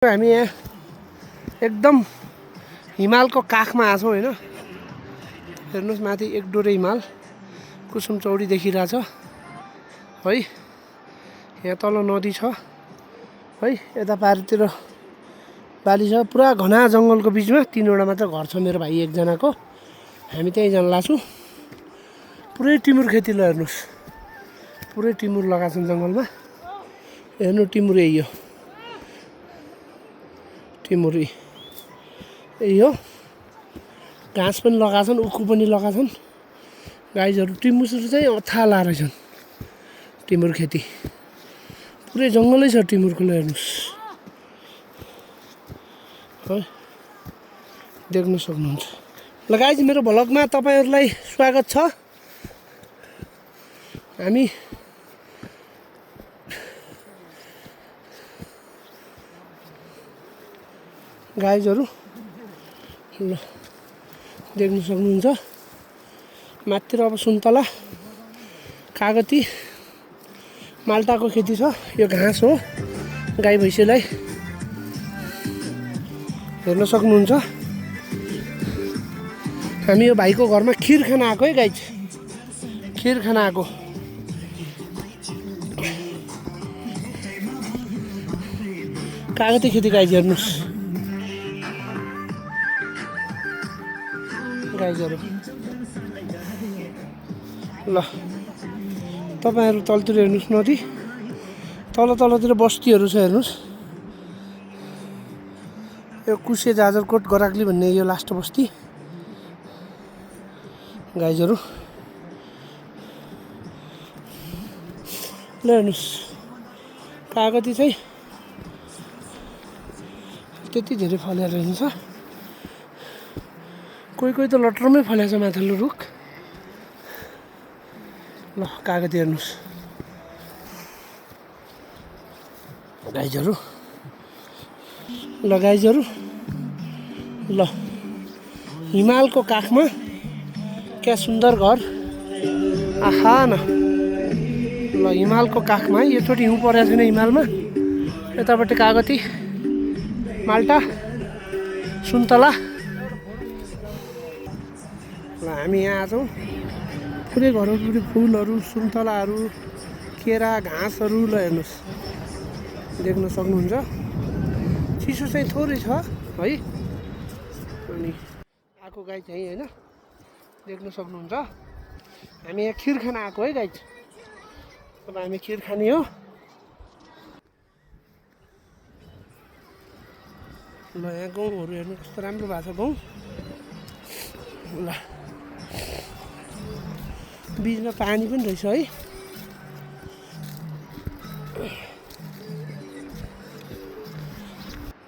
हामी यहाँ एकदम हिमालको काखमा आछौँ हैन। हेर्नुस् माथि एक डोरे हिमाल कुसुम चौडी देखिरहेछ है। यहाँ तल नदी छ है। यता पारितिर बाली छ। पुरा घना जङ्गलको बिचमा तीनवटा मात्र घर छ मेरो भाइ एकजनाको। हामी त्यही जान लाग्छौँ। पुरै टिमुर खेती ल हेर्नुस्। पुरै टिमुर लगाछन् जङ्गलमा। हेर्नु टिमुर यही हो। टिमुरी यही हो। घाँस पनि लगाछन्, उखु पनि लगाछन्। गाईहरू टिमुर चाहिँ अथाला रहेछन्। टिमुर खेती पुरै जङ्गलै छ टिमुरको। हेर्नुस् है, देख्न सक्नुहुन्छ। ल गाइज, मेरो भ्लगमा तपाईहरुलाई स्वागत छ। हामी गाईहरू ल देख्न सक्नुहुन्छ। माथितिर अब सुन्तला, कागती, माल्टाको खेती छ। यो घाँस हो गाई भैँसीलाई। हेर्न सक्नुहुन्छ। हामी यो भाइको घरमा खिर खान आएको है गाइज। खिर खान आएको। कागती खेती गाइज हेर्नुस्। गाईहरू ल तपाईहरु तलतिर हेर्नुस् नदी। तलतिर बस्तीहरू छ हेर्नुस्। यो कुसे जाजरकोट गराग्ली भन्ने यो लास्ट बस्ती। गाईहरू ल हेर्नुस्। कागती चाहिँ त्यति धेरै फलेर रहन्छ। कोही कोही त लटरमै फलेछ माथिल्लो रुख। ल कागती हेर्नुस्। गाईहरू ल गाईहरू ल हिमालको काखमा क्या सुन्दर घर। आहा न ल हिमालको काखमा योचोटि हिउँ परेको छैन हिमालमा। यतापट्टि कागती, माल्टा, सुन्तला। ल हामी यहाँ आछौँ। पुरै घरहरू, फुलहरू, सुन्तलाहरू, केरा, घाँसहरू ल हेर्नुहोस्। देख्न सक्नुहुन्छ। चिसो चाहिँ थोरै छ है। अनि आएको गाई चाहिँ होइन, देख्न सक्नुहुन्छ। हामी यहाँ खिर खान आएको है गाई। अब हामी खिर खाने हो। ल यहाँ गाउँहरू हेर्नु कस्तो राम्रो भएको छ गाउँ। ल बिचमा पानी पनि रहेछ है।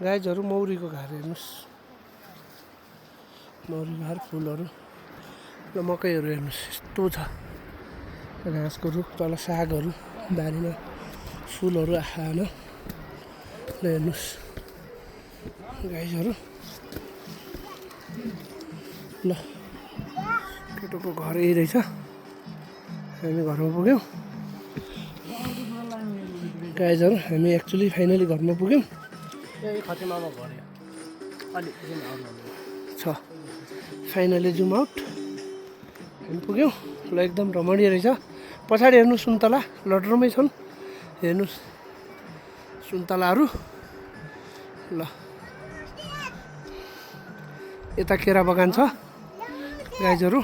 गाईहरू मौरीको घर हेर्नुहोस्। मौरीको घर, फुलहरू। ल मकैहरू हेर्नुहोस् यस्तो छ। घाँसको रुख, तल सागहरू, बारीमा फुलहरू। आहान ल हेर्नुहोस् गाईहरू। ल केटोको घर यही रहेछ। हामी घरमा पुग्यौँ। गाईहरू हामी एक्चुअली फाइनली घरमा पुग्यौँ। छ फाइनली जुम आउट। हामी पुग्यौँ। ल एकदम रमणीय रहेछ। पछाडि हेर्नु सुन्तला लटरमै छन्। हेर्नुहोस् सुन्तलाहरू। ल यता केरा बगान छ गाईहरू।